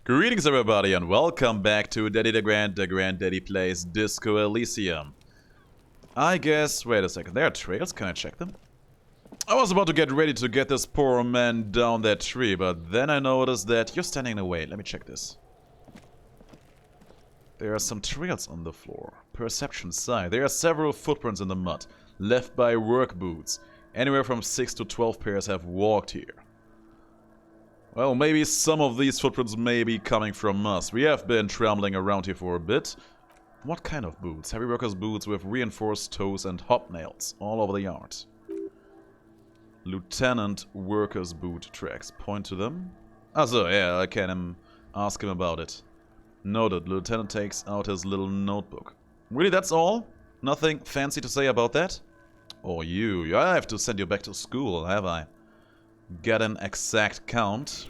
Greetings everybody and welcome back to Daddy DeGrand, Daddy Plays Disco Elysium. I guess, wait a second, there are trails, can I check them? I was about to get ready to get this poor man down that tree, but then I noticed that you're standing in the way. Let me check this. There are some trails on the floor. Perception side. There are several footprints in the mud, left by work boots. Anywhere from 6 to 12 pairs have walked here. Well, maybe some of these footprints may be coming from us. We have been trambling around here for a bit. What kind of boots? Heavy workers' boots with reinforced toes and hobnails all over the yard. Lieutenant workers' boot tracks. Point to them. Ah, so, yeah, I can ask him about it. Noted. Lieutenant takes out his little notebook. Really, that's all? Nothing fancy to say about that? Oh, you. I have to send you back to school, have I? Get an exact count.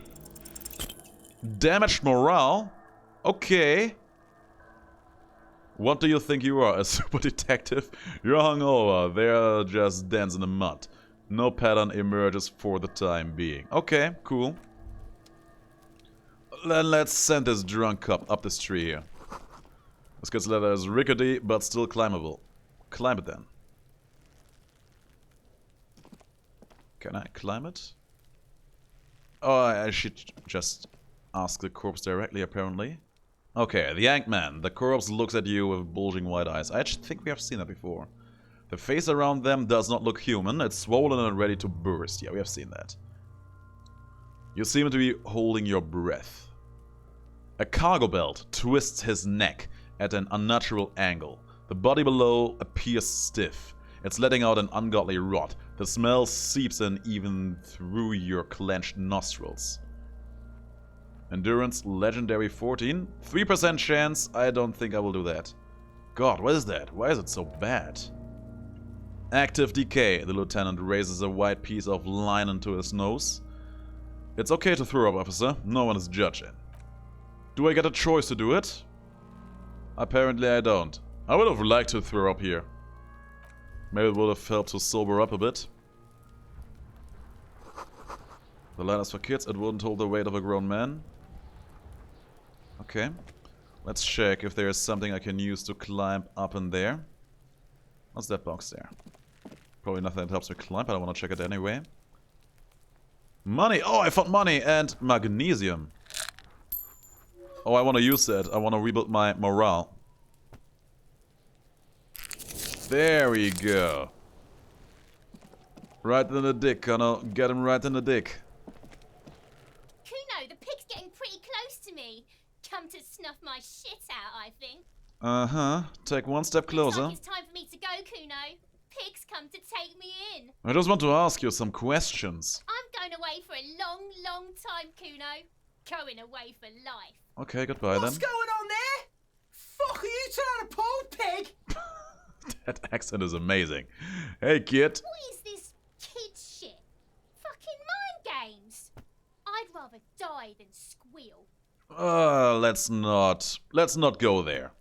Damaged morale? Okay. What do you think you are, a super detective? You're hungover, they're just dents in the mud. No pattern emerges for the time being. Okay, cool. Then let's send this drunk cop up this tree here. This kid's ladder is rickety, but still climbable. Climb it then. Can I climb it? Oh, I should just ask the corpse directly, apparently. Okay, the yanked man. The corpse looks at you with bulging white eyes. I think we have seen that before. The face around them does not look human. It's swollen and ready to burst. Yeah, we have seen that. You seem to be holding your breath. A cargo belt twists his neck at an unnatural angle. The body below appears stiff. It's letting out an ungodly rot. The smell seeps in even through your clenched nostrils. Endurance legendary 14. 3% chance. I don't think I will do that. God, what is that? Why is it so bad? Active decay. The lieutenant raises a white piece of linen to his nose. It's okay to throw up, officer. No one is judging. Do I get a choice to do it? Apparently I don't. I would have liked to throw up here. Maybe it would have helped to sober up a bit. The line is for kids, it wouldn't hold the weight of a grown man. Okay. Let's check if there is something I can use to climb up in there. What's that box there? Probably nothing that helps me climb, but I want to check it anyway. Money! Oh, I found money and magnesium. Oh, I want to use that. I want to rebuild my morale. There we go. Right in the dick, Connor. Get him right in the dick. Kuno, the pig's getting pretty close to me. Come to snuff my shit out, I think. Uh-huh. Take one step closer. Looks like it's time for me to go, Kuno. Pig's come to take me in. I just want to ask you some questions. I'm going away for a long, long time, Kuno. Going away for life. Okay, goodbye then. What's going on there? Fuck are you trying to pull, pig? That accent is amazing. Hey, kid. What is this kid shit? Fucking mind games. I'd rather die than squeal. Let's not go there.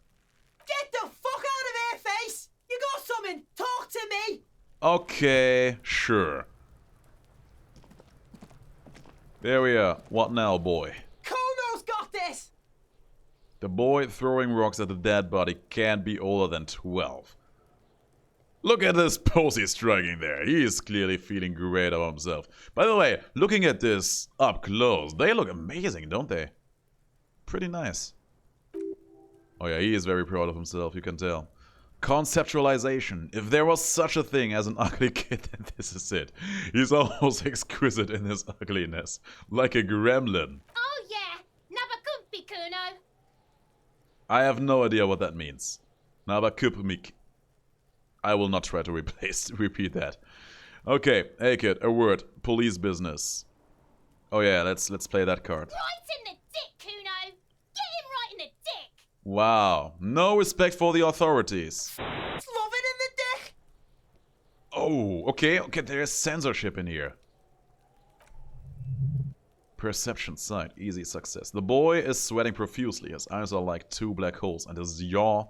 Get the fuck out of here, face! You got something? Talk to me! Okay, sure. There we are. What now, boy? Kono's got this! The boy throwing rocks at the dead body can't be older than 12. Look at this pose he's striking there. He is clearly feeling great about himself. By the way, looking at this up close, they look amazing, don't they? Pretty nice. Oh yeah, he is very proud of himself, you can tell. Conceptualization. If there was such a thing as an ugly kid, then this is it. He's almost exquisite in his ugliness. Like a gremlin. Oh yeah, Nabakumpi, Kuno. I have no idea what that means. Nabakupmik. I will not try to repeat that. Okay, hey kid, a word. Police business. Oh yeah, let's play that card. Right in the dick, Kuno. Get him right in the dick. Wow, no respect for the authorities. It's loving in the dick! Oh, okay, there is censorship in here. Perception side, easy success. The boy is sweating profusely. His eyes are like two black holes, and his jaw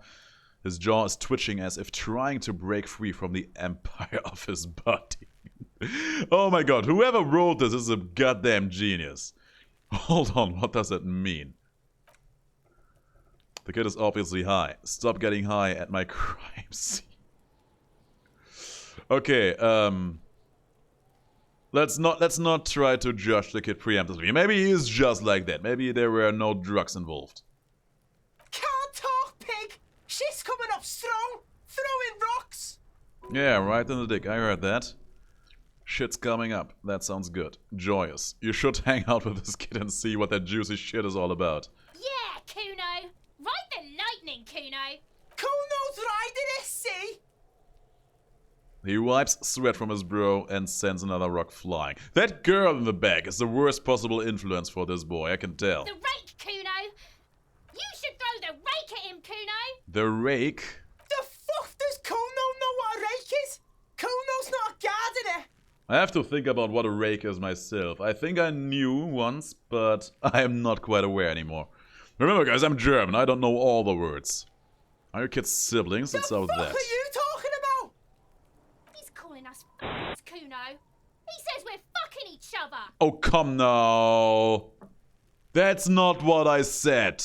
is twitching as if trying to break free from the empire of his body. Oh my god, whoever wrote this is a goddamn genius. Hold on, what does that mean? The kid is obviously high. Stop getting high at my crime scene. Okay, let's not try to judge the kid preemptively. Maybe he is just like that. Maybe there were no drugs involved. Can't talk, pig. Shit's coming up strong. Throwing rocks. Yeah, right in the dick. I heard that. Shit's coming up. That sounds good. Joyous. You should hang out with this kid and see what that juicy shit is all about. Yeah, Kuno. Ride the lightning, Kuno. Kuno's riding it, see? He wipes sweat from his brow and sends another rock flying. That girl in the back is the worst possible influence for this boy, I can tell. The rake, Kuno. You should throw the rake at him, Kuno. The rake? The fuck does Kuno know what a rake is? Kuno's not a gardener. I have to think about what a rake is myself. I think I knew once, but I am not quite aware anymore. Remember guys, I'm German, I don't know all the words. Are your kids siblings? Let's start with that. What are you talking about? He's calling us f***s, Kuno. He says we're fucking each other. Oh, come now. That's not what I said.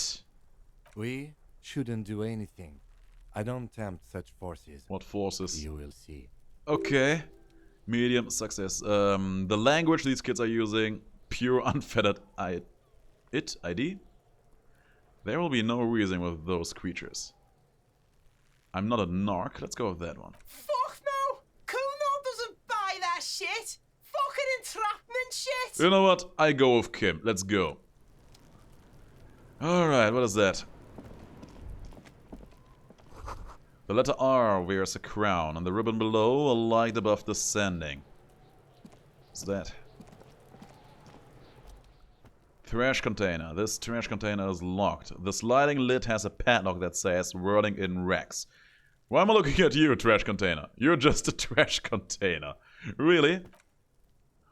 We shouldn't do anything. I don't tempt such forces. What forces? You will see. Okay. Medium success. The language these kids are using, pure unfettered ID? There will be no reason with those creatures. I'm not a narc. Let's go with that one. Fuck no. Kuno doesn't buy that shit. Fucking entrapment shit. You know what? I go with Kim. Let's go. Alright, what is that? The letter R wears a crown, and the ribbon below a light above descending. What's that? Trash container. This trash container is locked. The sliding lid has a padlock that says "Whirling in Rex." Why am I looking at you, trash container? You're just a trash container. Really?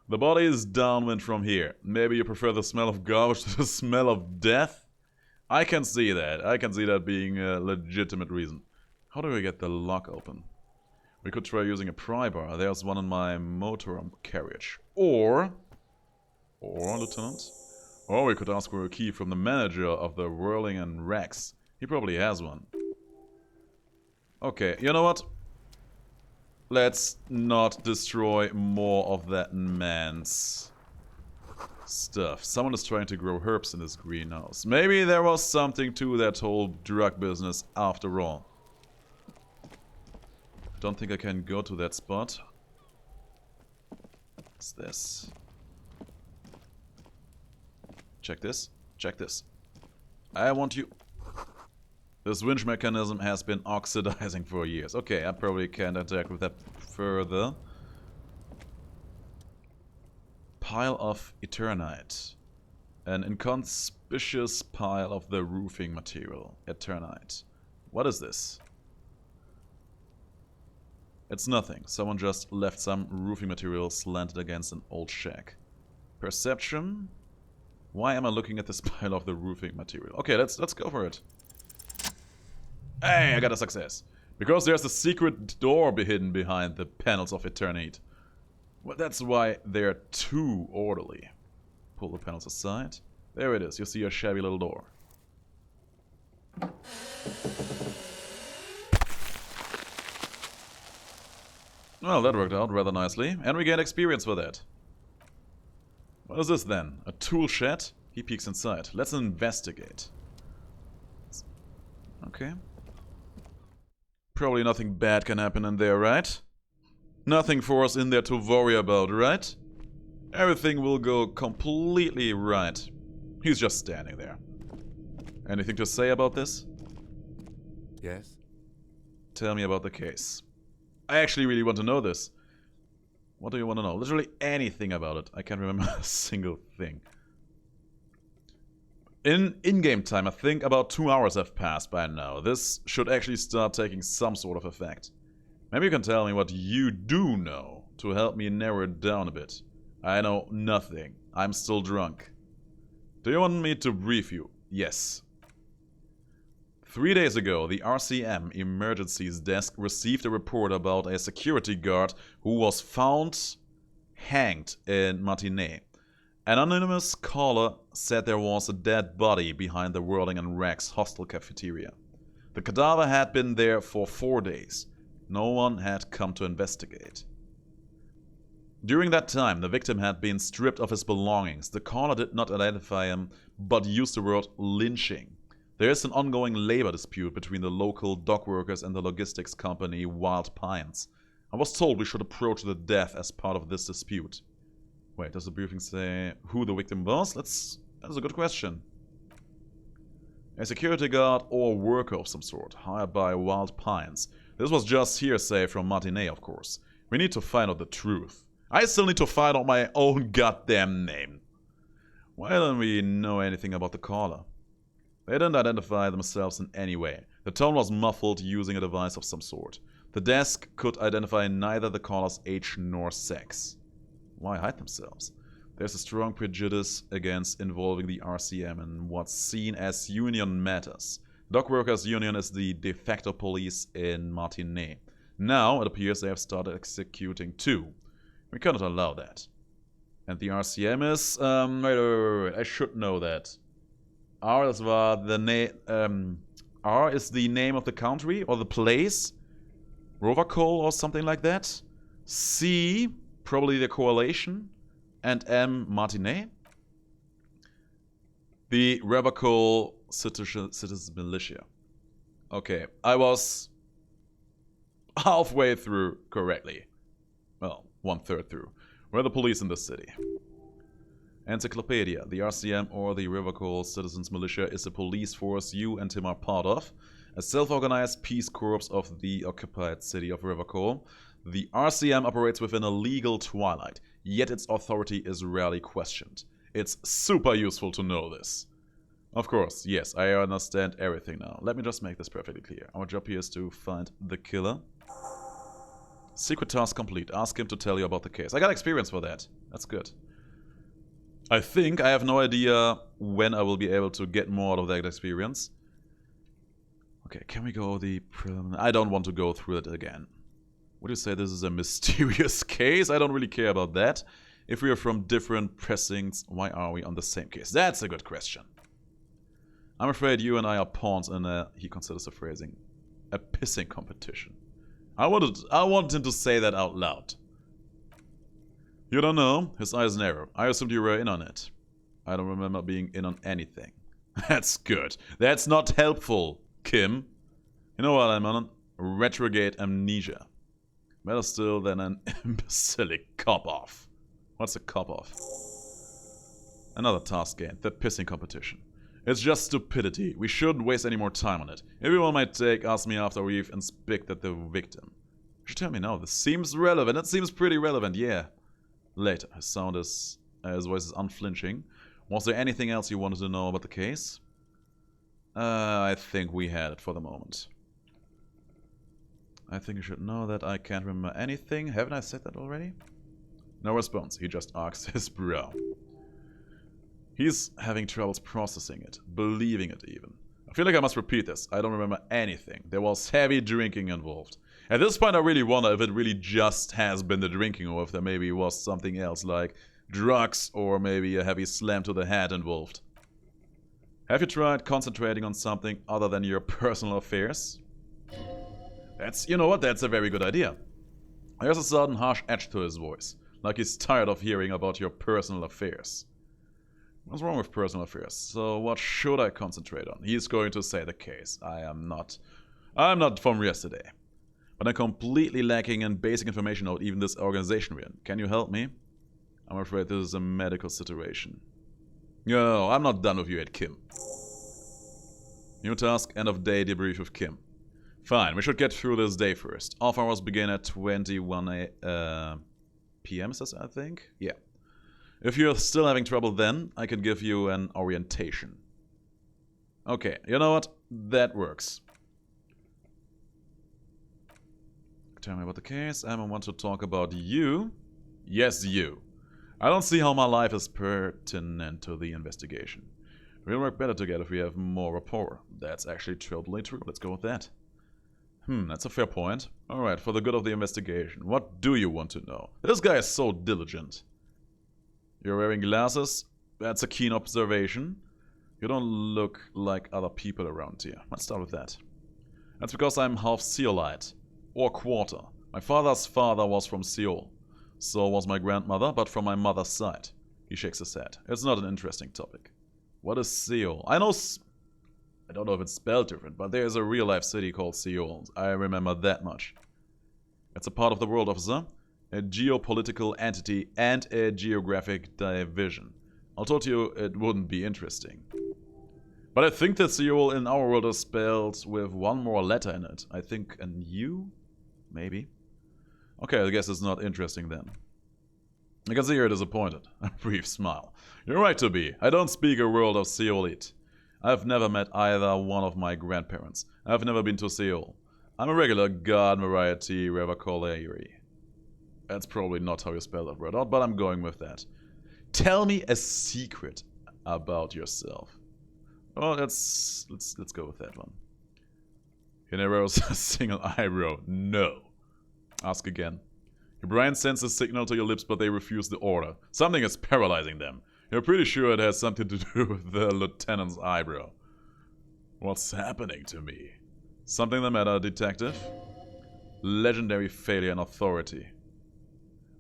The body is downwind from here. Maybe you prefer the smell of garbage to the smell of death? I can see that. I can see that being a legitimate reason. How do we get the lock open? We could try using a pry bar. There's one in my motorhome carriage. Or, Lieutenant? Or we could ask for a key from the manager of the Whirling and Rex. He probably has one. Okay, you know what? Let's not destroy more of that man's stuff. Someone is trying to grow herbs in this greenhouse. Maybe there was something to that whole drug business after all. Don't think I can go to that spot. What's this? Check this. Check this. I want you... This winch mechanism has been oxidizing for years. Okay, I probably can't interact with that further. Pile of Eternite. An inconspicuous pile of the roofing material. Eternite. What is this? It's nothing. Someone just left some roofing material slanted against an old shack. Perception? Why am I looking at this pile of the roofing material? Okay, let's go for it. Hey, I got a success. Because there's a secret door hidden behind the panels of Eternite. Well, that's why they're too orderly. Pull the panels aside. There it is. You see a shabby little door. Well, that worked out rather nicely. And we get experience for that. What is this then? A tool shed? He peeks inside. Let's investigate. Okay. Probably nothing bad can happen in there, right? Nothing for us in there to worry about, right? Everything will go completely right. He's just standing there. Anything to say about this? Yes? Tell me about the case. I actually really want to know this. What do you want to know? Literally anything about it. I can't remember a single thing. In-game time, I think about 2 hours have passed by now. This should actually start taking some sort of effect. Maybe you can tell me what you do know to help me narrow it down a bit. I know nothing. I'm still drunk. Do you want me to brief you? Yes. 3 days ago, the RCM Emergencies Desk received a report about a security guard who was found hanged in Martinez. An anonymous caller said there was a dead body behind the Whirling and Rags hostel cafeteria. The cadaver had been there for 4 days. No one had come to investigate. During that time, the victim had been stripped of his belongings. The caller did not identify him, but used the word lynching. There is an ongoing labor dispute between the local dock workers and the logistics company Wild Pines. I was told we should approach the death as part of this dispute. Wait, does the briefing say who the victim was? That's a good question. A security guard or worker of some sort, hired by Wild Pines. This was just hearsay from Martinet, of course. We need to find out the truth. I still need to find out my own goddamn name. Why don't we know anything about the caller? They didn't identify themselves in any way. The tone was muffled using a device of some sort. The desk could identify neither the caller's age nor sex. Why hide themselves? There's a strong prejudice against involving the RCM in what's seen as union matters. Dock Workers Union is the de facto police in Martinet. Now, it appears they have started executing too. We cannot allow that. And the RCM is... wait, I should know that. R is the name of the country or the place. Rovacol or something like that. C, probably the coalition. And M, Martinet. The Rovacol Citizens Militia. Okay, I was halfway through correctly. Well, 1/3 through. We're the police in this city. Encyclopedia. The RCM or the Rovacol Citizens Militia is a police force you and Tim are part of. A self-organized peace corps of the occupied city of Rovacol. The RCM operates within a legal twilight, yet its authority is rarely questioned. It's super useful to know this. Of course, yes, I understand everything now. Let me just make this perfectly clear. Our job here is to find the killer. Secret task complete. Ask him to tell you about the case. I got experience for that. That's good. I think I have no idea when I will be able to get more out of that experience. Okay, can we go the preliminary? I don't want to go through it again. Would you say this is a mysterious case? I don't really care about that. If we are from different pressings, why are we on the same case? That's a good question. I'm afraid you and I are pawns in a, he considers the phrasing, a pissing competition. I wanted him to say that out loud. You don't know? His eyes narrow. I assumed you were in on it. I don't remember being in on anything. That's good. That's not helpful, Kim. You know what I'm on? Retrograde amnesia. Better still than an imbecilic cop-off. What's a cop-off? Another task gained. The pissing competition. It's just stupidity. We shouldn't waste any more time on it. Everyone might ask me after we've inspected the victim. You should tell me now. This seems relevant. It seems pretty relevant, yeah. Later. His voice is unflinching. Was there anything else you wanted to know about the case? I think we had it for the moment. I think you should know that I can't remember anything. Haven't I said that already? No response. He just arcs his brow. He's having troubles processing it, believing it even. I feel like I must repeat this. I don't remember anything. There was heavy drinking involved. At this point I really wonder if it really just has been the drinking or if there maybe was something else like drugs or maybe a heavy slam to the head involved. Have you tried concentrating on something other than your personal affairs? You know what, that's a very good idea. There's a sudden harsh edge to his voice, like he's tired of hearing about your personal affairs. What's wrong with personal affairs? So what should I concentrate on? He's going to say the case. I'm not from yesterday. But I'm completely lacking in basic information about even this organization we're in. Can you help me? I'm afraid this is a medical situation. No, I'm not done with you yet, Kim. New task, end of day debrief with Kim. Fine, we should get through this day first. Off hours begin at 21 p.m. is this, I think? Yeah. If you're still having trouble then, I can give you an orientation. Okay, you know what? That works. Tell me about the case. I want to talk about you. Yes, you. I don't see how my life is pertinent to the investigation. We'll work better together if we have more rapport. That's actually totally true. Let's go with that. That's a fair point. Alright, for the good of the investigation, what do you want to know? This guy is so diligent. You're wearing glasses? That's a keen observation. You don't look like other people around here. Let's start with that. That's because I'm half Seolite. Or quarter. My father's father was from Seoul. So was my grandmother, but from my mother's side. He shakes his head. It's not an interesting topic. What is Seoul? I don't know if it's spelled different, but there is a real-life city called Seoul. I remember that much. It's a part of the world, officer. A geopolitical entity and a geographic division. I told you it wouldn't be interesting. But I think that Seoul in our world is spelled with one more letter in it. I think an U? Maybe. Okay, I guess it's not interesting then. I can see you're disappointed. A brief smile. You're right to be. I don't speak a word of Seolite. I've never met either one of my grandparents. I've never been to Seoul. I'm a regular garden variety revacolary. That's probably not how you spell that word out, but I'm going with that. Tell me a secret about yourself. Well, let's go with that one. He narrows a single eyebrow. No. Ask again. Your brain sends a signal to your lips, but they refuse the order. Something is paralyzing them. You're pretty sure it has something to do with the lieutenant's eyebrow. What's happening to me? Something the matter, detective? Legendary failure in authority.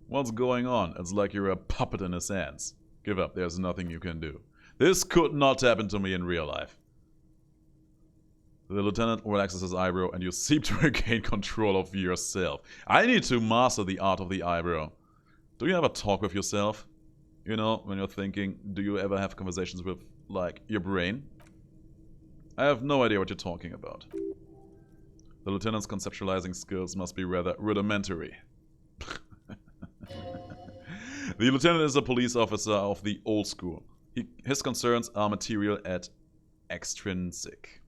What's going on? It's like you're a puppet in his hands. Give up, there's nothing you can do. This could not happen to me in real life. The lieutenant relaxes his eyebrow and you seem to regain control of yourself. I need to master the art of the eyebrow. Do you ever talk with yourself? You know, when you're thinking, do you ever have conversations with, like, your brain? I have no idea what you're talking about. The lieutenant's conceptualizing skills must be rather rudimentary. The lieutenant is a police officer of the old school. His concerns are material and extrinsic.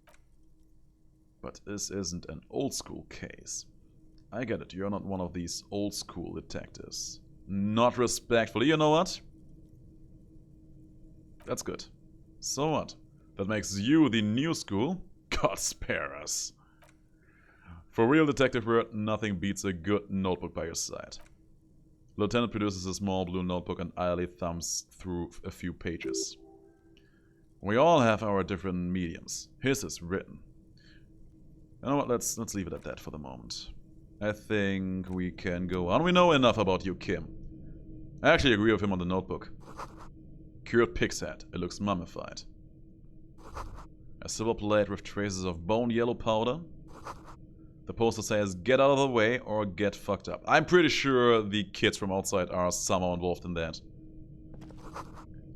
But this isn't an old school case. I get it, you're not one of these old school detectives. Not respectfully, you know what? That's good. So what? That makes you the new school? God spare us. For real detective work, nothing beats a good notebook by your side. Lieutenant produces a small blue notebook and idly thumbs through a few pages. We all have our different mediums. His is written. You know what, let's leave it at that for the moment. I think we can go on. We know enough about you, Kim. I actually agree with him on the notebook. Cured pig's head. It looks mummified. A silver plate with traces of bone yellow powder. The poster says, get out of the way or get fucked up. I'm pretty sure the kids from outside are somehow involved in that.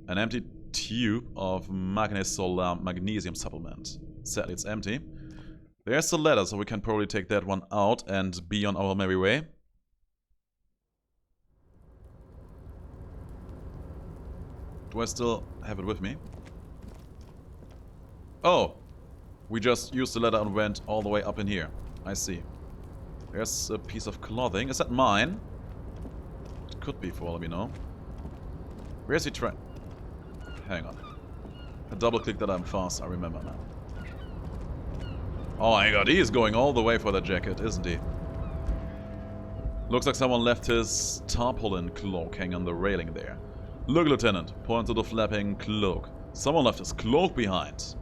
An empty tube of magnesium supplement. Sadly, it's empty. There's the letter, so we can probably take that one out and be on our merry way. Do I still have it with me? Oh! We just used the letter and went all the way up in here. I see. There's a piece of clothing. Is that mine? It could be, for all of you know. Where's he trying? Hang on. I double-click that I'm fast, I remember now. Oh my god, he is going all the way for the jacket, isn't he? Looks like someone left his tarpaulin cloak hanging on the railing there. Look, Lieutenant. Point to the flapping cloak. Someone left his cloak behind.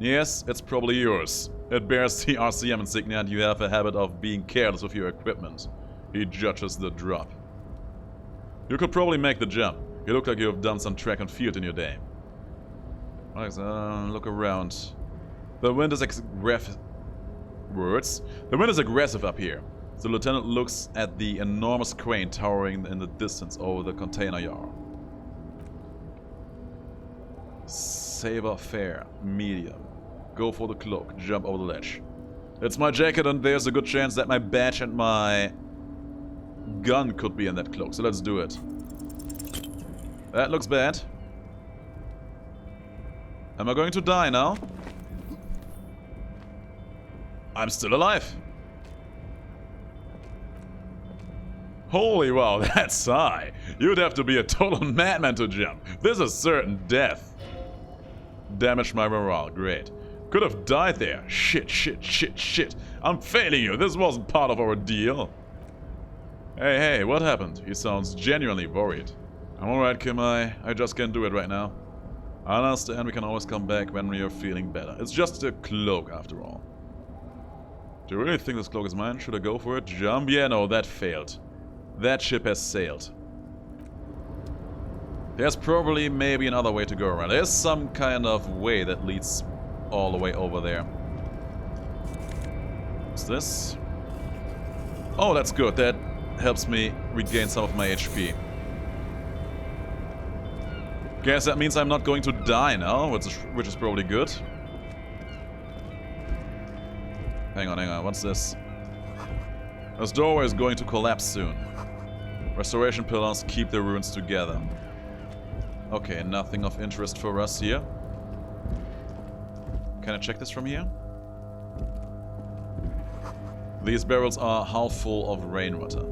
Yes, it's probably yours. It bears the RCM insignia and you have a habit of being careless with your equipment. He judges the drop. You could probably make the jump. You look like you have done some track and field in your day. Look around. The wind is aggressive. The wind is aggressive up here. The lieutenant looks at the enormous crane towering in the distance over the container yard. Saber fair, medium. Go for the cloak, jump over the ledge. It's my jacket and there's a good chance that my badge and my gun could be in that cloak, so let's do it. That looks bad. Am I going to die now? I'm still alive. Holy wow, that's high. You'd have to be a total madman to jump. This is certain death. Damaged my morale, great. Could have died there. Shit. I'm failing you. This wasn't part of our deal. Hey, what happened? He sounds genuinely worried. I'm alright, Kim. I just can't do it right now. I understand we can always come back when we are feeling better. It's just a cloak, after all. Do you really think this cloak is mine? Should I go for it? Jump? Yeah, no, that failed. That ship has sailed. There's probably maybe another way to go around. There's some kind of way that leads all the way over there. What's this? Oh, that's good. That helps me regain some of my HP. Guess that means I'm not going to die now, which is probably good. Hang on, what's this? This doorway is going to collapse soon. Restoration pillars keep the ruins together. Okay, nothing of interest for us here. Can I check this from here? These barrels are half full of rainwater.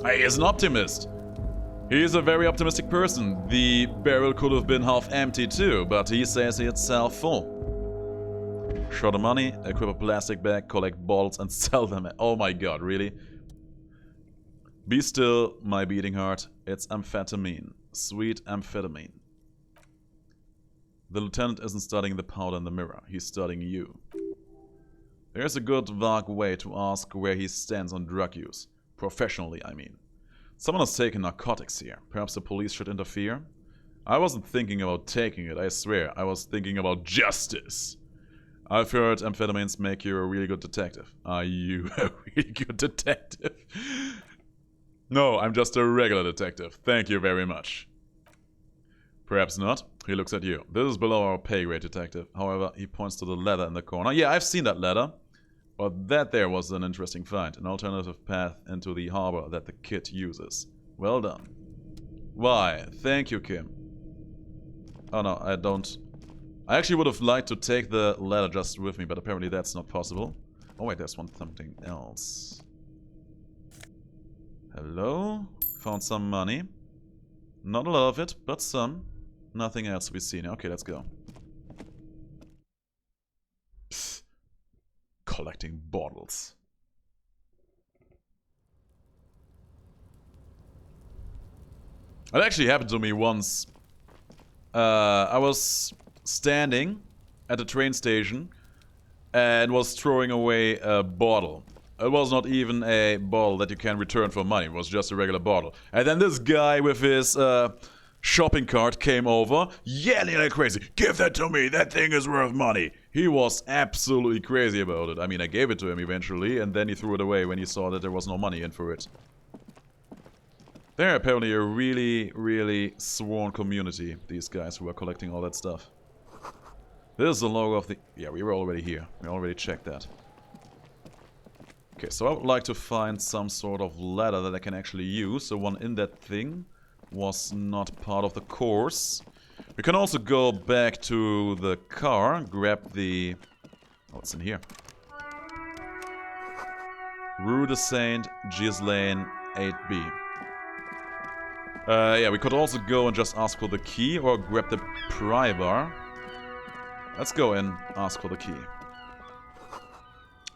He is an optimist! He is a very optimistic person. The barrel could have been half empty too, but he says it's half full. Short of money, equip a plastic bag, collect bottles and sell them. Oh my god, really? Be still, my beating heart. It's amphetamine. Sweet amphetamine. The lieutenant isn't studying the powder in the mirror. He's studying you. There's a good, vague way to ask where he stands on drug use. Professionally, I mean. Someone has taken narcotics here. Perhaps the police should interfere? I wasn't thinking about taking it, I swear. I was thinking about justice. I've heard amphetamines make you a really good detective. Are you a really good detective? No, I'm just a regular detective. Thank you very much. Perhaps not. He looks at you. This is below our pay grade, detective. However, he points to the ladder in the corner. Yeah, I've seen that ladder. But that there was an interesting find. An alternative path into the harbor that the kid uses. Well done. Why? Thank you, Kim. Oh no, I don't... I actually would have liked to take the ladder just with me, but apparently that's not possible. Oh wait, there's something else. Hello? Found some money. Not a lot of it, but some. Nothing else to be seen. Okay, let's go. Psst. Collecting bottles. It actually happened to me once. I was standing at the train station and was throwing away a bottle. It was not even a bottle that you can return for money. It was just a regular bottle. And then this guy with his shopping cart came over, yelling like crazy. Give that to me! That thing is worth money! He was absolutely crazy about it. I mean, I gave it to him eventually, and then he threw it away when he saw that there was no money in for it. They're apparently a really, really sworn community, these guys who are collecting all that stuff. This is the logo of the... Yeah, we were already here. We already checked that. Okay, so I would like to find some sort of ladder that I can actually use. The one in that thing was not part of the course. We can also go back to the car, grab the... What's in here? Rue de Saint Ghislaine 8B. Yeah, we could also go and just ask for the key or grab the pry bar. Let's go and ask for the key.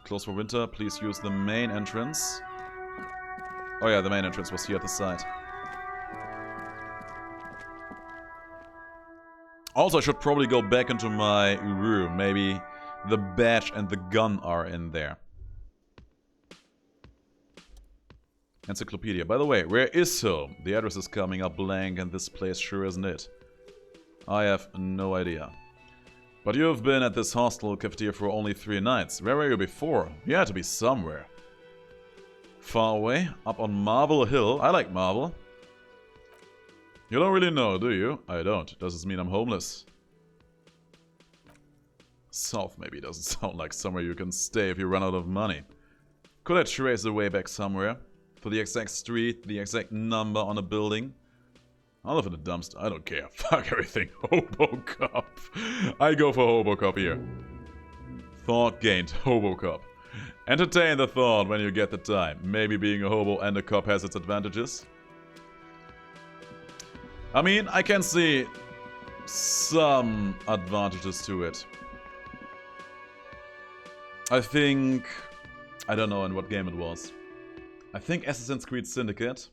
Closed for winter, please use the main entrance. Oh yeah, the main entrance was here at the side. Also, I should probably go back into my room. Maybe the badge and the gun are in there. Encyclopedia. By the way, where is home? The address is coming up blank and this place sure isn't it. I have no idea. But you've been at this hostel cafeteria for only 3 nights. Where were you before? You had to be somewhere. Far away? Up on Marble Hill? I like Marble. You don't really know, do you? I don't. Does this mean I'm homeless? South maybe doesn't sound like somewhere you can stay if you run out of money. Could I trace the way back somewhere? For the exact street, the exact number on a building? I'll live in a dumpster. I don't care. Fuck everything. Hobocop. I go for Hobocop here. Thought gained. Hobocop. Entertain the thought when you get the time. Maybe being a hobo and a cop has its advantages. I mean, I can see some advantages to it. I think... I don't know in what game it was. I think Assassin's Creed Syndicate.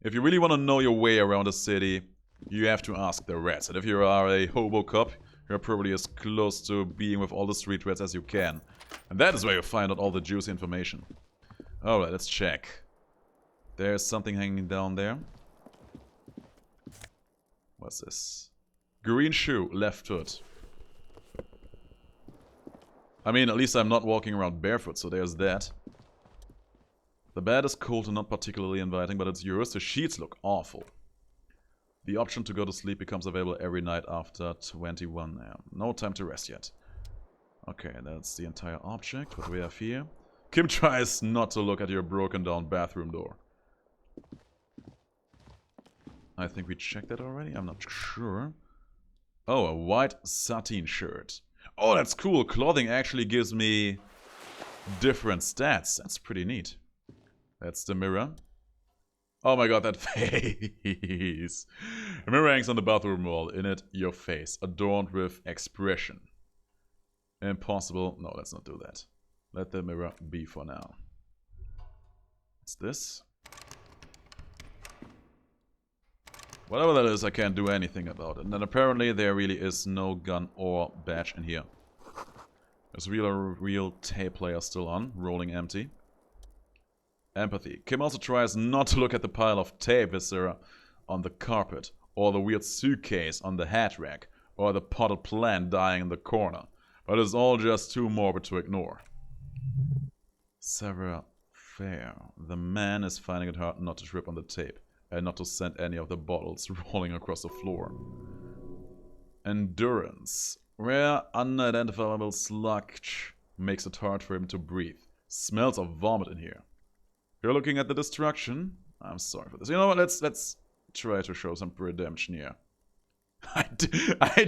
If you really want to know your way around a city, You have to ask the rats. And if you are a Hobocop, you're probably as close to being with all the street rats as you can. And that is where you find out all the juicy information. Alright, let's check. There's something hanging down there. What's this? Green shoe, left foot. I mean, at least I'm not walking around barefoot, so there's that. The bed is cold and not particularly inviting, but it's yours. The sheets look awful. The option to go to sleep becomes available every night after 21 am. No time to rest yet. Okay, that's the entire object. What do we have here? Kim tries not to look at your broken down bathroom door. I think we checked that already. I'm not sure. Oh, a white satin shirt. Oh, that's cool. Clothing actually gives me different stats. That's pretty neat. That's the mirror. Oh my god, that face. A mirror hangs on the bathroom wall. In it, your face, adorned with expression. Impossible. No, let's not do that. Let the mirror be for now. What's this? Whatever that is, I can't do anything about it. And then apparently there really is no gun or badge in here. There's real tape player still on, rolling empty. Empathy. Kim also tries not to look at the pile of tape viscera on the carpet, or the weird suitcase on the hat rack, or the potted plant dying in the corner. But it's all just too morbid to ignore. Sarah Fair. The man is finding it hard not to trip on the tape, and not to send any of the bottles rolling across the floor. Endurance. Rare, unidentifiable sludge makes it hard for him to breathe. Smells of vomit in here. You're looking at the destruction? I'm sorry for this. You know what? Let's try to show some redemption here. I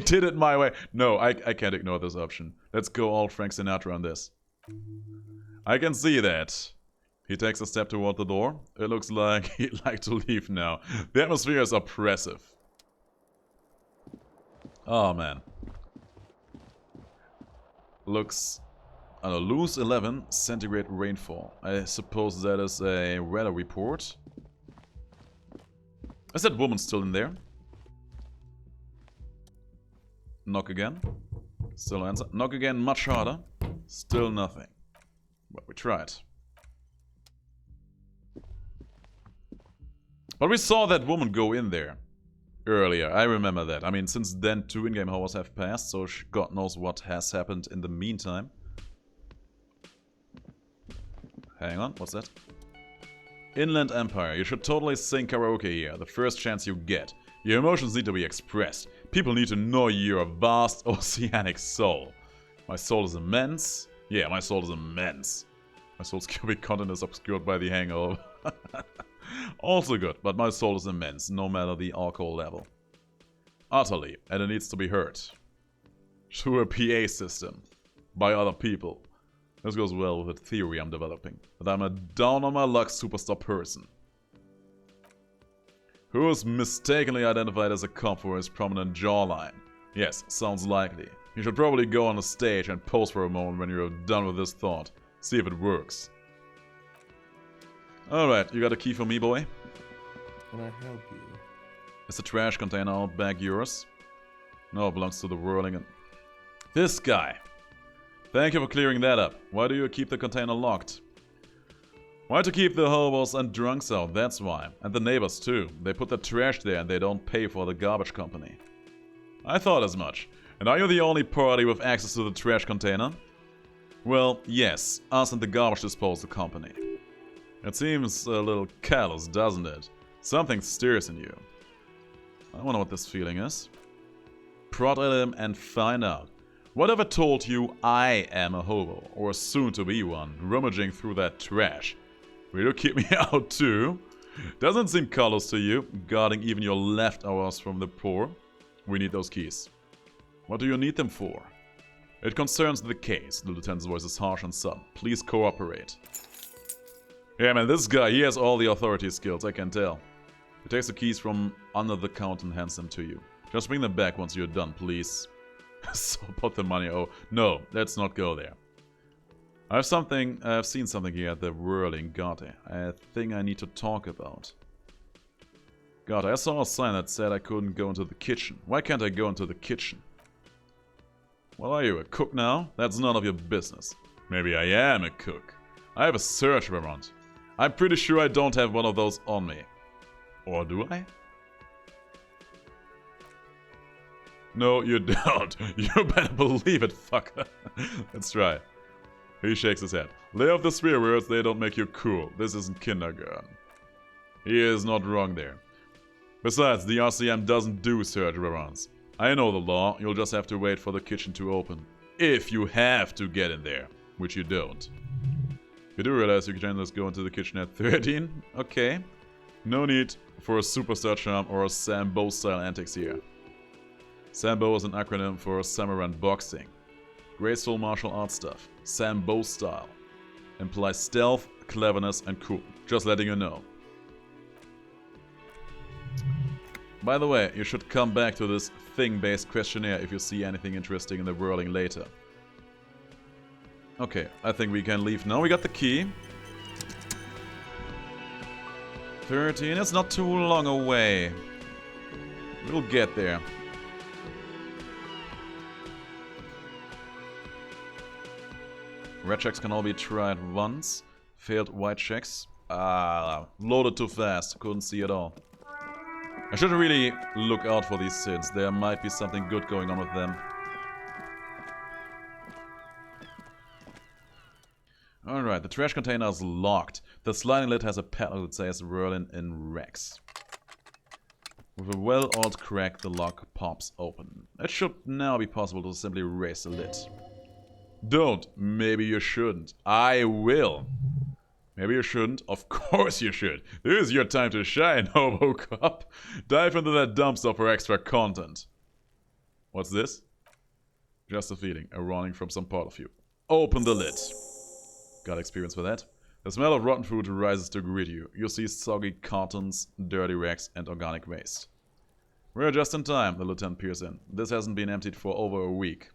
did it my way. No, I can't ignore this option. Let's go all Frank Sinatra on this. I can see that. He takes a step toward the door. It looks like he'd like to leave now. The atmosphere is oppressive. Oh, man. Looks... lose 11 centigrade rainfall. I suppose that is a weather report. Is that woman still in there? Knock again. Still no answer. Knock again, much harder. Still nothing. But we tried. But we saw that woman go in there earlier. I remember that. I mean, since then 2 in-game hours have passed, so God knows what has happened in the meantime. Hang on, what's that? Inland Empire. You should totally sing karaoke here, the first chance you get. Your emotions need to be expressed. People need to know your vast oceanic soul. My soul is immense. Yeah, my soul is immense. My soul's cubic content is obscured by the hangover. Also good, but my soul is immense, no matter the alcohol level. Utterly, and it needs to be heard. Through a PA system. By other people. This goes well with the theory I'm developing. That I'm a down-on-my-luck superstar person. Who is mistakenly identified as a cop for his prominent jawline. Yes, sounds likely. You should probably go on the stage and pose for a moment when you're done with this thought. See if it works. Alright, you got a key for me, boy? Can I help you? Is the trash container out back yours? No, it belongs to the whirling and... This guy! Thank you for clearing that up. Why do you keep the container locked? Why to keep the hobos and drunks out, that's why. And the neighbors too. They put the trash there and they don't pay for the garbage company. I thought as much. And are you the only party with access to the trash container? Well, yes. Us and the garbage disposal company. It seems a little callous, doesn't it? Something stirs in you. I wonder what this feeling is. Prod at him and find out. What if I told you I am a hobo, or soon to be one, rummaging through that trash? Will you keep me out too? Doesn't seem callous to you, guarding even your leftovers from the poor. We need those keys. What do you need them for? It concerns the case. The lieutenant's voice is harsh and sudden. Please cooperate. Yeah, man, this guy, he has all the authority skills, I can tell. He takes the keys from under the counter and hands them to you. Just bring them back once you're done, please. So about the money, oh, no, let's not go there. I've seen something here at the Whirling Garden. I think I need to talk about. God, I saw a sign that said I couldn't go into the kitchen. Why can't I go into the kitchen? Well, are you a cook now? That's none of your business. Maybe I am a cook. I have a search warrant. I'm pretty sure I don't have one of those on me. Or do I? No, you don't. You better believe it, fucker. Let's try. He shakes his head. Lay off the swear words, they don't make you cool. This isn't kindergarten. He is not wrong there. Besides, the RCM doesn't do search warrants. I know the law, you'll just have to wait for the kitchen to open. If you have to get in there, which you don't. You do realize you can just go into the kitchen at 13? Okay. No need for a superstar charm or a Sambo style antics here. Sambo is an acronym for samurai boxing. Graceful martial arts stuff. Sambo style. Implies stealth, cleverness, and cool. Just letting you know. By the way, you should come back to this thing-based questionnaire if you see anything interesting in the whirling later. Okay, I think we can leave now. We got the key. 13, it's not too long away. We'll get there. Red checks can all be tried once. Failed white checks. Loaded too fast. Couldn't see it all. I should really look out for these SIDS. There might be something good going on with them. Alright, the trash container is locked. The sliding lid has a panel that says Berlin in Rex. With a well-oiled crack, the lock pops open. It should now be possible to simply raise the lid. Don't. Maybe you shouldn't. I will. Maybe you shouldn't. Of course you should. This is your time to shine, Hobocop. Dive into that dumpster for extra content. What's this? Just a feeling, a warning from some part of you. Open the lid. Got experience with that. The smell of rotten food rises to greet you. You see soggy cartons, dirty racks, and organic waste. We're just in time, the lieutenant peers in. This hasn't been emptied for over a week.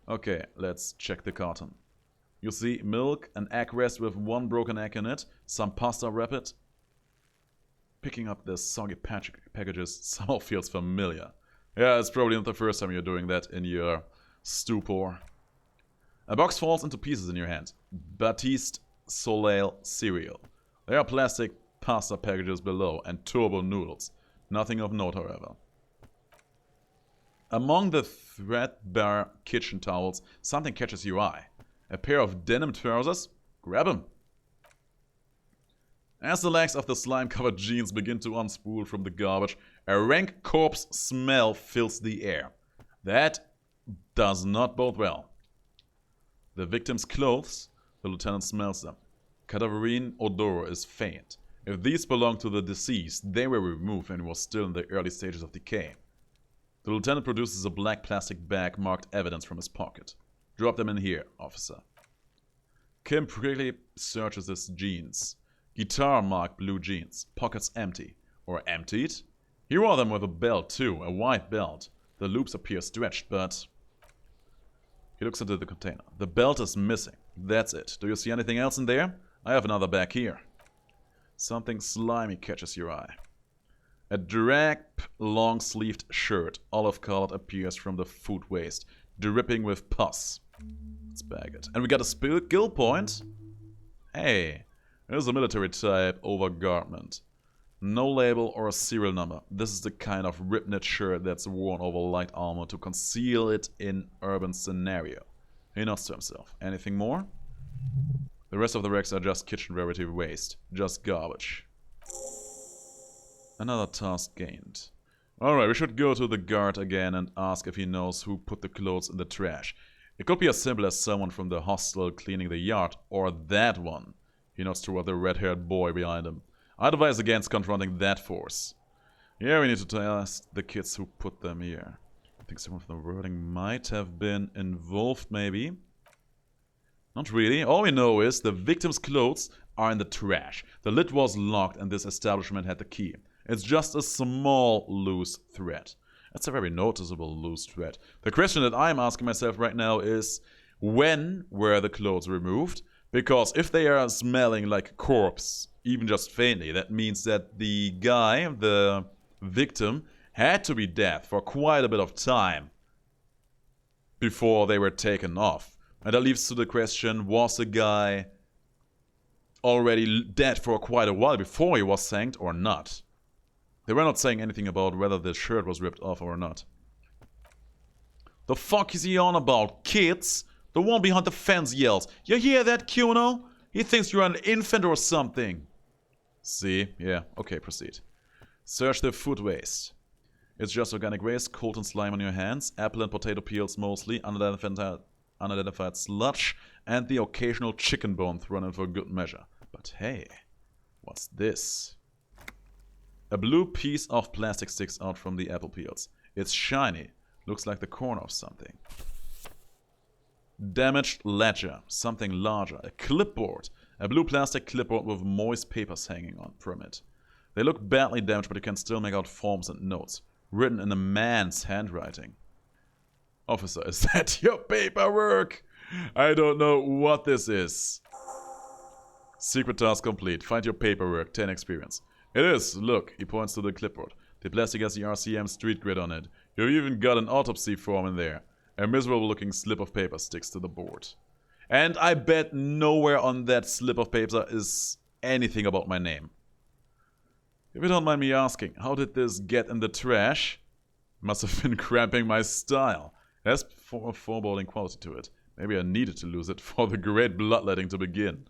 Okay, let's check the carton. You see milk, an egg rest with one broken egg in it, some pasta wrapped. Picking up the soggy packages somehow feels familiar. Yeah, it's probably not the first time you're doing that in your stupor. A box falls into pieces in your hand. Batiste Soleil cereal. There are plastic pasta packages below and turbo noodles. Nothing of note, however. Among the threadbare kitchen towels, something catches your eye. A pair of denim trousers? Grab them! As the legs of the slime-covered jeans begin to unspool from the garbage, a rank corpse smell fills the air. That does not bode well. The victim's clothes, the lieutenant smells them. Cadaverine odor is faint. If these belong to the deceased, they were removed and were still in the early stages of decay. The lieutenant produces a black plastic bag marked evidence from his pocket. Drop them in here, officer. Kim quickly searches his jeans. Guitar marked blue jeans. Pockets empty. Or emptied? He wore them with a belt too, a white belt. The loops appear stretched, but... He looks into the container. The belt is missing. That's it. Do you see anything else in there? I have another bag here. Something slimy catches your eye. A drab, long-sleeved shirt, olive-colored, appears from the food waste, dripping with pus. Let's bag it. And we got a skill point. Hey, there's a military type overgarment. No label or a serial number. This is the kind of rip-knit shirt that's worn over light armor to conceal it in urban scenario. He nods to himself. Anything more? The rest of the racks are just kitchen rarity waste. Just garbage. Another task gained. Alright, we should go to the guard again and ask if he knows who put the clothes in the trash. It could be as simple as someone from the hostel cleaning the yard, or that one. He nods toward the red-haired boy behind him. I advise against confronting that force. Yeah, we need to ask the kids who put them here. I think some of the wording might have been involved, maybe. Not really. All we know is the victim's clothes are in the trash. The lid was locked and this establishment had the key. It's just a small loose thread. That's a very noticeable loose thread. The question that I'm asking myself right now is, when were the clothes removed? Because if they are smelling like a corpse, even just faintly, that means that the guy, the victim, had to be dead for quite a bit of time before they were taken off. And that leads to the question, was the guy already dead for quite a while before he was sanked or not? They were not saying anything about whether the shirt was ripped off or not. The fuck is he on about, kids? The one behind the fence yells. You hear that, Kuno? He thinks you're an infant or something. See? Yeah, okay, proceed. Search the food waste. It's just organic waste, cold and slime on your hands, apple and potato peels mostly, unidentified sludge, and the occasional chicken bone thrown in for good measure. But hey, what's this? A blue piece of plastic sticks out from the apple peels. It's shiny, looks like the corner of something. Damaged ledger, something larger, a clipboard. A blue plastic clipboard with moist papers hanging on from it. They look badly damaged, but you can still make out forms and notes, written in a man's handwriting. Officer, is that your paperwork? I don't know what this is. Secret task complete. Find your paperwork. 10 experience. It is. Look, he points to the clipboard. The plastic has the RCM street grid on it. You've even got an autopsy form in there. A miserable looking slip of paper sticks to the board. And I bet nowhere on that slip of paper is anything about my name. If you don't mind me asking, how did this get in the trash? Must have been cramping my style. It has a foreboding quality to it. Maybe I needed to lose it for the great bloodletting to begin.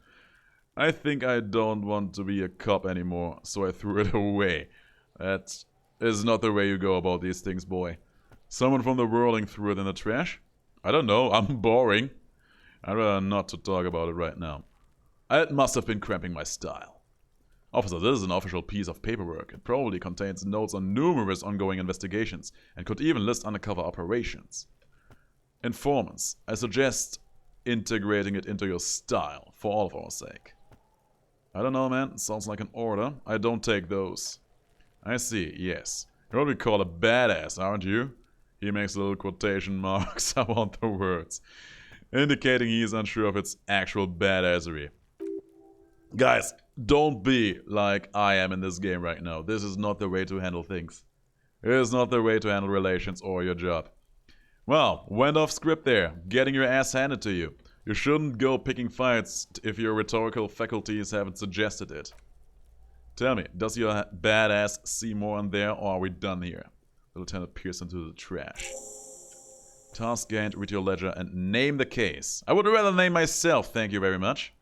I think I don't want to be a cop anymore, so I threw it away. That is not the way you go about these things, boy. Someone from the whirling threw it in the trash? I don't know, I'm boring. I'd rather not to talk about it right now. It must have been cramping my style. Officer, this is an official piece of paperwork. It probably contains notes on numerous ongoing investigations and could even list undercover operations. Informants, I suggest integrating it into your style, for all of our sake. I don't know, man. It sounds like an order. I don't take those. I see, yes. You're what we call a badass, aren't you? He makes little quotation marks around the words, indicating he's unsure of its actual badassery. Guys, don't be like I am in this game right now. This is not the way to handle things. It is not the way to handle relations or your job. Well, went off script there, getting your ass handed to you. You shouldn't go picking fights if your rhetorical faculties haven't suggested it. Tell me, does your badass see more in there, or are we done here? The lieutenant peers into the trash. Task gained, read your ledger and name the case. I would rather name myself, thank you very much.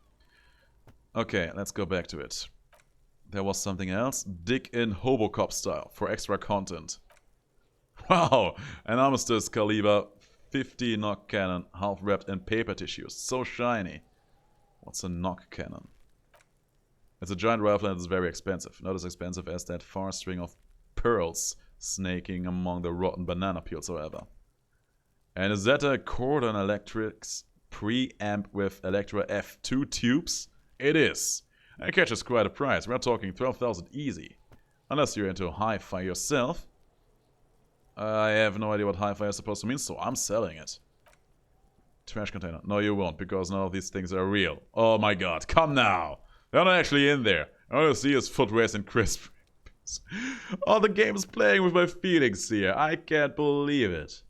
Okay, let's go back to it. There was something else. Dig in Hobocop style for extra content. Wow, an armistice caliber 50 knock cannon, half wrapped in paper tissues. So shiny. What's a knock cannon? It's a giant rifle and it's very expensive. Not as expensive as that far string of pearls snaking among the rotten banana peels, however. And is that a Cordon Electric's preamp with Electra F2 tubes? It is. That catches quite a price. We're talking 12,000 easy. Unless you're into hi-fi yourself. I have no idea what hi-fi is supposed to mean, so I'm selling it. Trash container. No, you won't, because none of these things are real. Oh my god, come now! They're not actually in there. All you see is footwears and crisp. Oh, the game is playing with my feelings here. I can't believe it.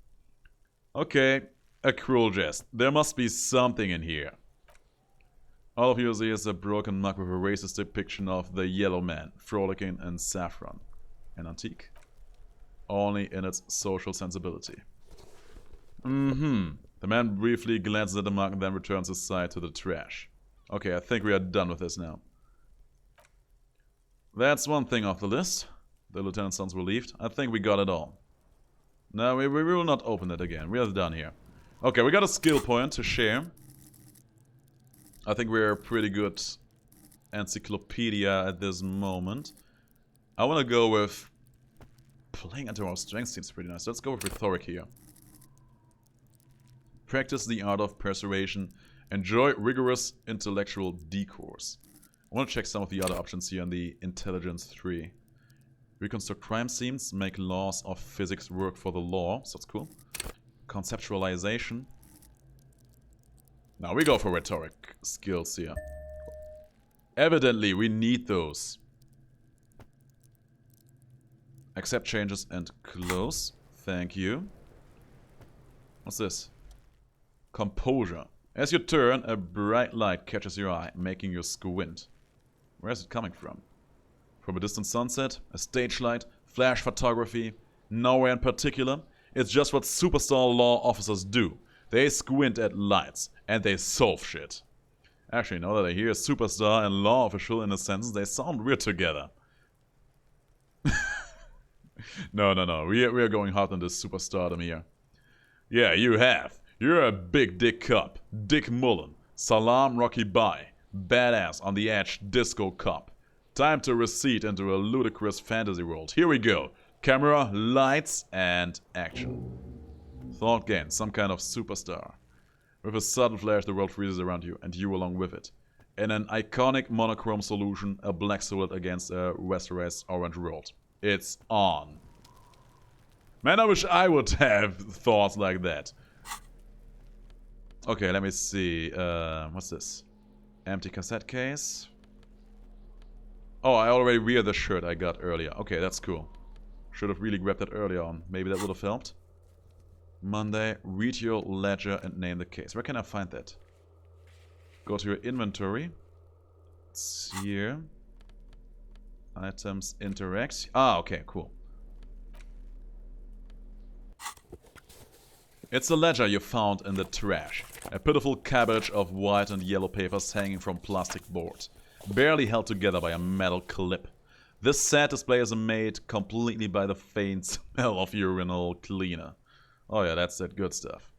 Okay, a cruel jest. There must be something in here. All of you see is a broken mug with a racist depiction of the yellow man, frolicking in saffron. An antique. Only in its social sensibility. The man briefly glances at the mug and then returns his sight to the trash. Okay, I think we are done with this now. That's one thing off the list. The lieutenant sounds relieved. I think we got it all. No, we will not open it again. We are done here. Okay, we got a skill point to share. I think we're a pretty good encyclopedia at this moment. I want to go with... Playing into our strength seems pretty nice. Let's go with rhetoric here. Practice the art of persuasion. Enjoy rigorous intellectual discourse. I want to check some of the other options here in the Intelligence 3. Reconstruct crime scenes. Make laws of physics work for the law. So that's cool. Conceptualization. Now we go for rhetoric skills here. Evidently, we need those. Accept changes and close. Thank you. What's this? Composure. As you turn, a bright light catches your eye, making you squint. Where is it coming from? From a distant sunset? A stage light? Flash photography? Nowhere in particular. It's just what superstar law officers do. They squint at lights, and they solve shit. Actually, now that I hear superstar and law official in a sentence, they sound weird together. No. We are going hard on this superstardom here. Yeah, you have. You're a big dick cop. Dick Mullen. Salam Rocky Bye. Badass on the edge disco cop. Time to recede into a ludicrous fantasy world. Here we go. Camera, lights, and action. Thought gain. Some kind of superstar. With a sudden flash, the world freezes around you, and you along with it. In an iconic monochrome solution, a black silhouette against a Westeros orange world. It's on. Man, I wish I would have thoughts like that. Okay, let me see. What's this? Empty cassette case. Oh, I already wear the shirt I got earlier. Okay, that's cool. Should have really grabbed that earlier on. Maybe that would have helped. Monday, read your ledger and name the case. Where can I find that? Go to your inventory. It's here. Items, interact. Ah, okay, cool. It's the ledger you found in the trash. A pitiful cabbage of white and yellow papers hanging from plastic board. Barely held together by a metal clip. This sad display is made completely by the faint smell of urinal cleaner. Oh yeah, that's that good stuff.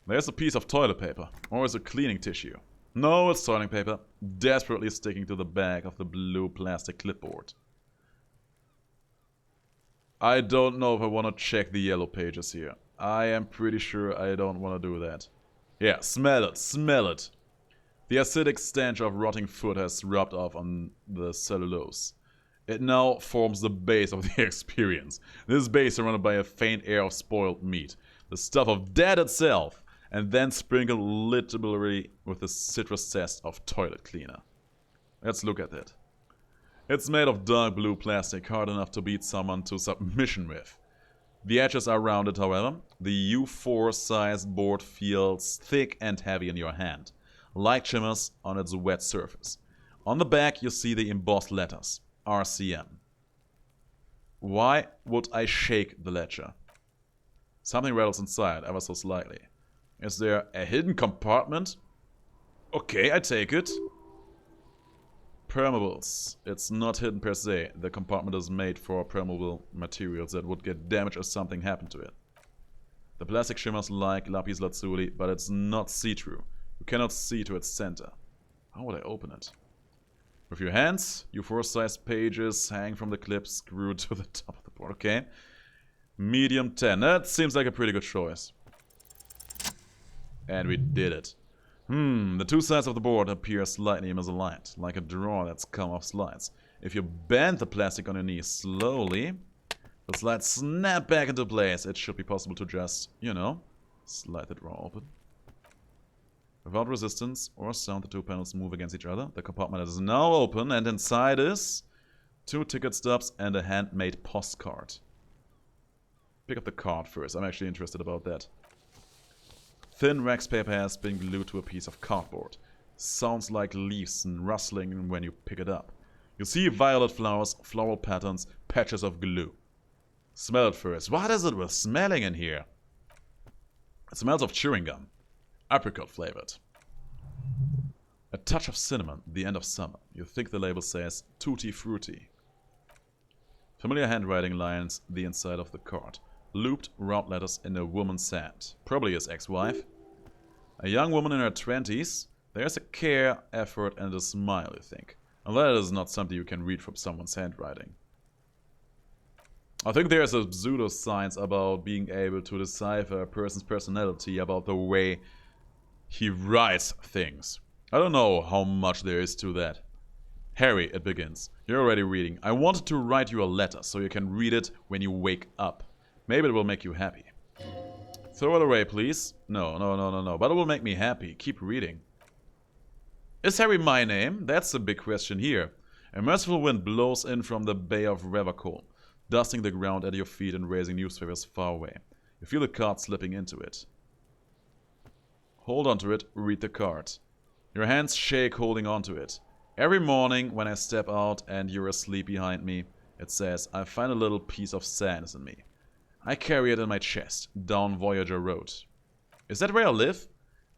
There's a piece of toilet paper. Or is it cleaning tissue? No, it's toilet paper. Desperately sticking to the back of the blue plastic clipboard. I don't know if I want to check the yellow pages here. I am pretty sure I don't want to do that. Yeah, smell it, smell it. The acidic stench of rotting food has rubbed off on the cellulose. It now forms the base of the experience. This base is surrounded by a faint air of spoiled meat, the stuff of death itself, and then sprinkled liberally with the citrus zest of toilet cleaner. Let's look at it. It's made of dark blue plastic, hard enough to beat someone to submission with. The edges are rounded, however. The U4-sized board feels thick and heavy in your hand. Light shimmers on its wet surface. On the back you see the embossed letters. RCM. Why would I shake the ledger? Something rattles inside, ever so slightly. Is there a hidden compartment? Okay, I take it. Permeables. It's not hidden per se. The compartment is made for permeable materials that would get damaged if something happened to it. The plastic shimmers like lapis lazuli, but it's not see-through. You cannot see to its center. How would I open it? With your hands, your four-sized pages hang from the clip screwed to the top of the board. Okay. Medium 10. That seems like a pretty good choice. And we did it. The two sides of the board appear slightly misaligned, like a drawer that's come off slides. If you bend the plastic on your knee slowly, the slides snap back into place. It should be possible to just, you know, slide the drawer open. Without resistance or sound, the two panels move against each other. The compartment is now open, and inside is 2 ticket stubs and a handmade postcard. Pick up the card first. I'm actually interested about that. Thin wax paper has been glued to a piece of cardboard. Sounds like leaves and rustling when you pick it up. You see violet flowers, floral patterns, patches of glue. Smell it first. What is it with smelling in here? It smells of chewing gum. Apricot flavored. A touch of cinnamon, the end of summer. You think the label says tutti frutti. Familiar handwriting lines the inside of the card. Looped round letters in a woman's hand. Probably his ex-wife. A young woman in her 20s. There's a care, effort, and a smile, you think. And that is not something you can read from someone's handwriting. I think there's a pseudoscience about being able to decipher a person's personality about the way he writes things. I don't know how much there is to that. Harry, it begins. You're already reading. I wanted to write you a letter so you can read it when you wake up. Maybe it will make you happy. Throw it away, please. No, no, no, no, no. But it will make me happy. Keep reading. Is Harry my name? That's the big question here. A merciful wind blows in from the Bay of Ravacol, dusting the ground at your feet and raising newspapers far away. You feel the card slipping into it. Hold onto it, read the card. Your hands shake holding onto it. Every morning when I step out and you're asleep behind me, it says, I find a little piece of sadness in me. I carry it in my chest, down Voyager Road. Is that where I live?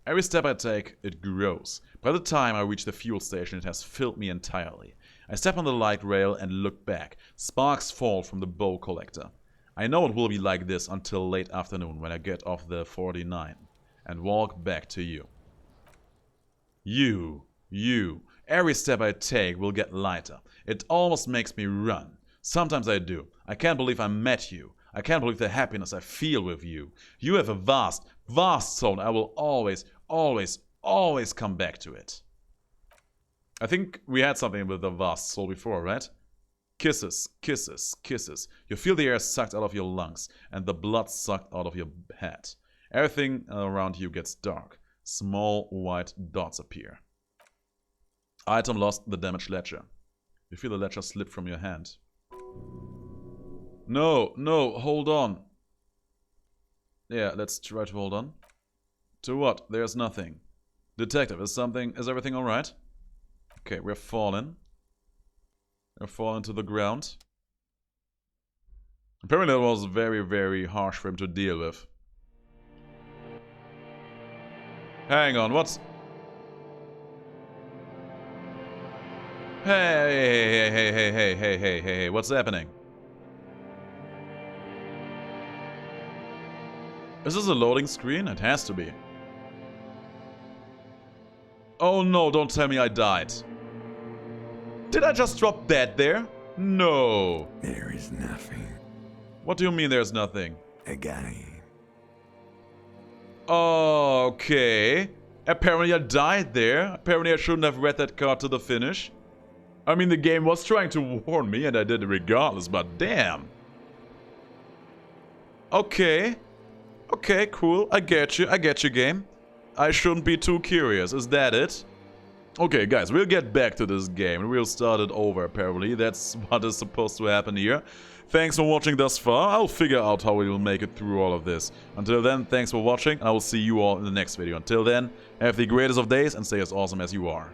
Every step I take, it grows. By the time I reach the fuel station, it has filled me entirely. I step on the light rail and look back. Sparks fall from the bow collector. I know it will be like this until late afternoon when I get off the 49 and walk back to you. You. Every step I take will get lighter. It almost makes me run. Sometimes I do. I can't believe I met you. I can't believe the happiness I feel with you. You have a vast, vast soul, and I will always, always, always come back to it. I think we had something with the vast soul before, right? Kisses, kisses, kisses. You feel the air sucked out of your lungs and the blood sucked out of your head. Everything around you gets dark. Small white dots appear. Item lost, the damaged ledger. You feel the ledger slip from your hand. No, hold on. Yeah, let's try to hold on. To what? There's nothing. Detective, is everything alright? Okay, we're falling. We're falling to the ground. Apparently that was very, very harsh for him to deal with. Hang on, what's... Hey, what's happening? Is this a loading screen? It has to be. Oh no, don't tell me I died. Did I just drop dead there? No. There is nothing. What do you mean there's nothing? Again. Okay. Apparently I died there. Apparently I shouldn't have read that card to the finish. I mean, the game was trying to warn me and I did it regardless, but damn. Okay. Okay, cool. I get you, game. I shouldn't be too curious. Is that it? Okay, guys, we'll get back to this game. We'll start it over, apparently. That's what is supposed to happen here. Thanks for watching thus far. I'll figure out how we will make it through all of this. Until then, thanks for watching, and I will see you all in the next video. Until then, have the greatest of days, and stay as awesome as you are.